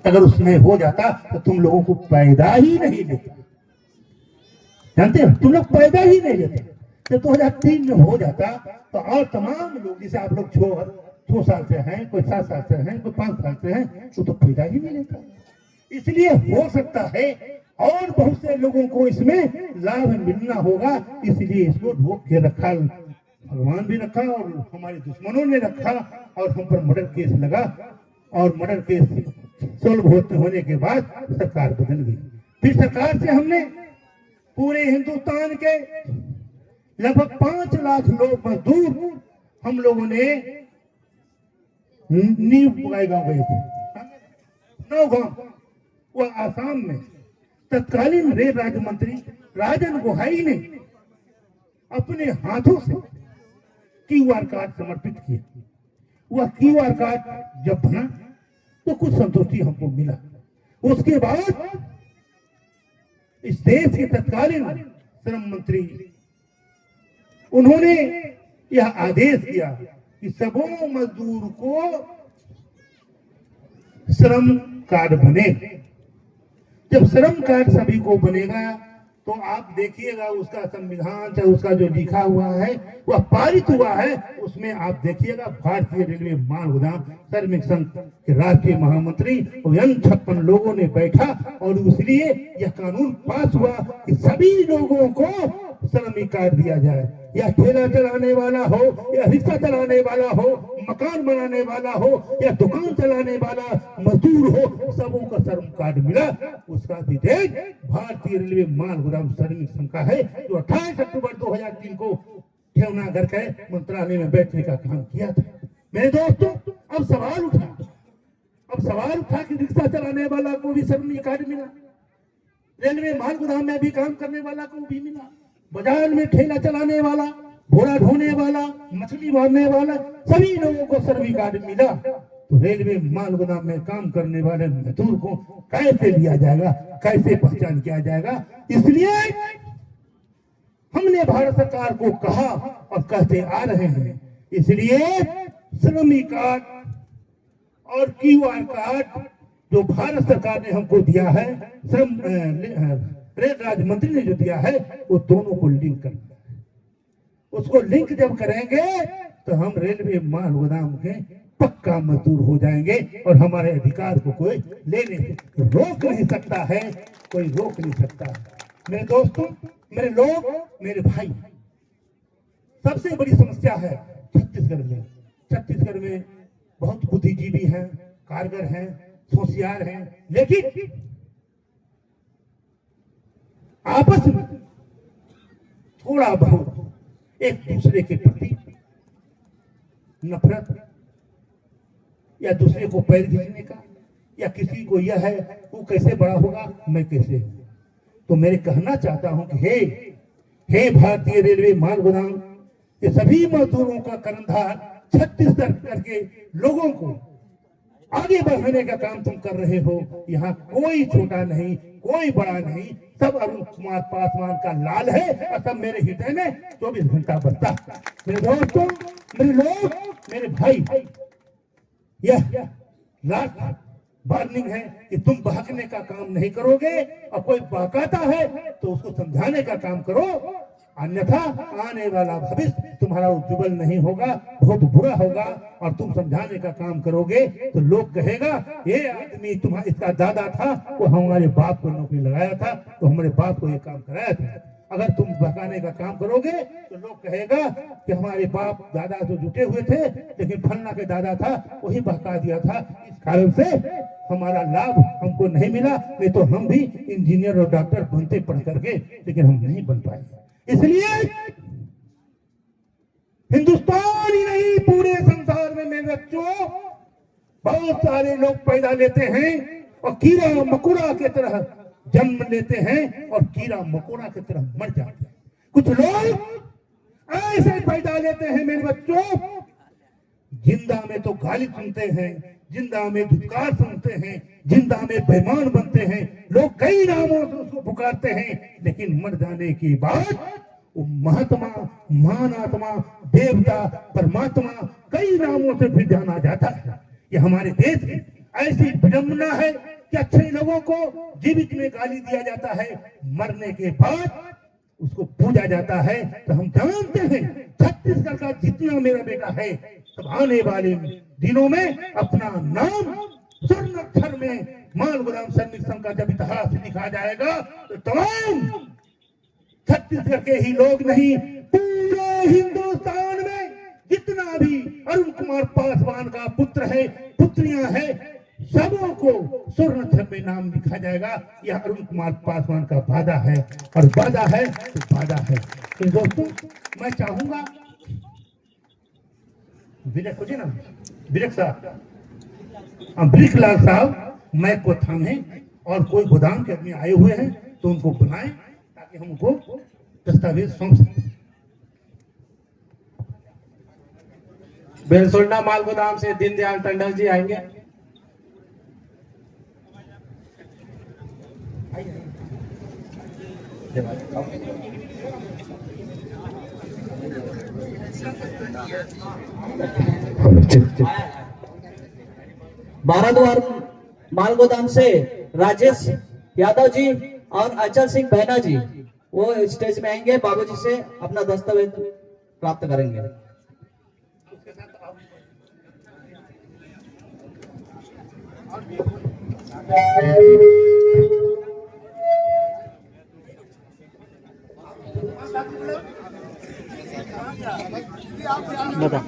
अगर उसमें हो जाता तो तुम लोगों को पैदा ही नहीं लेता। जानते हो, तुम लोग पैदा ही नहीं लेते। जब 2003 में हो जाता तो और तमाम लोग, जैसे आप लोग 6 साल से हैं, कोई 7 साल से हैं, कोई 5 साल से हैं, तो पैदा ही नहीं लेता। इसलिए हो सकता है और बहुत से लोगों को इसमें लाभ मिलना होगा, इसलिए इसको रोक के रखा, भगवान भी रखा और हमारे दुश्मनों ने रखा, और हम पर मर्डर केस लगा, और मर्डर केस सोल्व होने के बाद सरकार बदल गई। फिर सरकार से हमने पूरे हिंदुस्तान के लगभग 5 लाख लोग मजदूर हम लोगों ने नींव गाँव गए थे, 9 गांव। वह आसाम में तत्कालीन रेल राज्य मंत्री राजन गोहाई ने अपने हाथों से क्यूआर कार्ड समर्पित किए। वह क्यूआर कार्ड जब बना तो कुछ संतुष्टि हमको मिला। उसके बाद इस देश के तत्कालीन श्रम मंत्री उन्होंने यह आदेश दिया कि सबों मजदूर को श्रम कार्ड बने। जब श्रम कार्ड सभी को बनेगा तो आप देखिएगा उसका संविधान चाहे उसका जो लिखा हुआ है वह पारित हुआ है। उसमें आप देखिएगा भारतीय रेलवे माल गोदाम श्रमिक संघ के राष्ट्रीय महामंत्री और 56 लोगों ने बैठा और इसलिए यह कानून पास हुआ कि सभी लोगों को श्रमिक कार्ड दिया जाए। या ठेला चलाने वाला हो, या रिक्शा चलाने वाला हो, मकान बनाने वाला हो, या दुकान चलाने वाला मजदूर हो, सबों का श्रम कार्ड मिला। उसका विधेयक भारतीय रेलवे माल गोदाम श्रमिक संघ का है, जो 28 अक्टूबर 2003 को ठेवनागर के मंत्रालय में बैठने का काम किया था। मेरे दोस्तों, अब सवाल उठा कि रिक्शा चलाने वाला को भी श्रमिक कार्ड मिला, रेलवे माल गोदाम में भी काम करने वाला को भी मिला, बाजार में ठेला चलाने वाला, घोड़ा ढोने वाला, मछली मारने वाला, सभी लोगों को श्रमिक कार्ड मिला। तो रेलवे माल गोदाम में काम करने वाले मजदूर को कैसे लिया जाएगा, कैसे पहचान किया जाएगा? इसलिए हमने भारत सरकार को कहा और कहते आ रहे हैं, इसलिए श्रमिक कार्ड और क्यूआर कार्ड जो भारत सरकार ने हमको दिया है, श्रम रेल राज्य मंत्री ने जो दिया है, वो दोनों को लिंक करना है। उसको लिंक जब करेंगे तो हम रेलवे माल गोदाम के पक्का मजदूर हो जाएंगे और हमारे अधिकार को कोई रोक नहीं सकता है, कोई रोक नहीं सकता है। मेरे दोस्तों, मेरे लोग, मेरे भाई, सबसे बड़ी समस्या है छत्तीसगढ़ में बहुत बुद्धिजीवी हैं, कारगर हैं, होशियार हैं, लेकिन आपस में थोड़ा बहुत एक दूसरे के प्रति नफरत, या दूसरे को पैर खींचने का, या किसी को यह है वो कैसे बड़ा होगा, मैं कैसे हूं। तो मैं कहना चाहता हूं कि हे भारतीय रेलवे माल गोदाम के सभी मजदूरों का कर्णधार छत्तीसगढ़ करके लोगों को आगे बढ़ाने का काम तुम कर रहे हो। यहाँ कोई छोटा नहीं, कोई बड़ा नहीं, सब अरुण कुमार पासवान का लाल है और सब मेरे हृदय में 24 घंटा बरता। मेरे दोस्तों, मेरे लोग, मेरे भाई, यह लास्ट वार्निंग है कि तुम बहकने का काम नहीं करोगे, और कोई बहकाता है तो उसको समझाने का काम करो, अन्यथा आने वाला भविष्य तुम्हारा उज्जवल नहीं होगा, बहुत बुरा होगा। और तुम समझाने का काम करोगे तो लोग कहेगा ये आदमी तुम्हारा, इसका दादा था, वो हमारे बाप को नौकरी लगाया था, तो हमारे बाप को ये काम कराया था। अगर तुम बहकाने का काम करोगे तो लोग कहेगा कि हमारे बाप दादा तो जुटे हुए थे, लेकिन फलना के दादा था, वही बहका दिया था, इस कारण से हमारा लाभ हमको नहीं मिला। नहीं तो हम भी इंजीनियर और डॉक्टर बनते पढ़ करके, लेकिन हम नहीं बन पाए। इसलिए हिंदुस्तान ही नहीं, पूरे संसार में मेरे बच्चों बहुत सारे लोग पैदा लेते हैं और कीड़ा मकोड़ा की तरह जन्म लेते हैं और कीड़ा मकोड़ा की तरह मर जाते हैं। कुछ लोग ऐसे पैदा लेते हैं मेरे बच्चों, जिंदा में तो गाली सुनते हैं, जिंदा में धिक्कार सुनते हैं, जिंदा में बेईमान बनते हैं, लोग कई नामों से उसको पुकारते हैं, लेकिन मर जाने के बाद वो महात्मा, महानात्मा, देवता, परमात्मा, कई नामों से फिर जाना जाता है। ये हमारे देश की ऐसी विडंबना है कि अच्छे लोगों को जीवित में गाली दिया जाता है, मरने के बाद उसको पूजा जाता है। तो हम जानते हैं छत्तीसगढ़ का जितना मेरा बेटा है सब आने वाले दिनों में अपना नाम स्वर्ण अक्षर में मालगुदाम सैनिक संघ का जब इतिहास लिखा जाएगा तो तमाम छत्तीसगढ़ के ही लोग नहीं, पूरे हिंदुस्तान में जितना भी अरुण कुमार पासवान का पुत्र है, पुत्रियां है, सबों को स्वर्ण अक्षर में नाम लिखा जाएगा। यह अरुण कुमार पासवान का वादा है, और वादा है तो वादा है। तो दोस्तों, मैं चाहूंगा विरक साहब, ब्रिकलाल साहब मैं को थामे, और कोई गोदाम के आदमी आए हुए हैं तो उनको बुलाएं ताकि हम उनको दस्तावेज सौंप सकें। बेलसोंडा माल गोदाम से दीनदयाल टंडन जी आएंगे। बाराद्वार माल गोदाम से राजेश यादव जी और अचल सिंह बहना जी वो स्टेज में आएंगे, बाबूजी से अपना दस्तावेज प्राप्त करेंगे। बता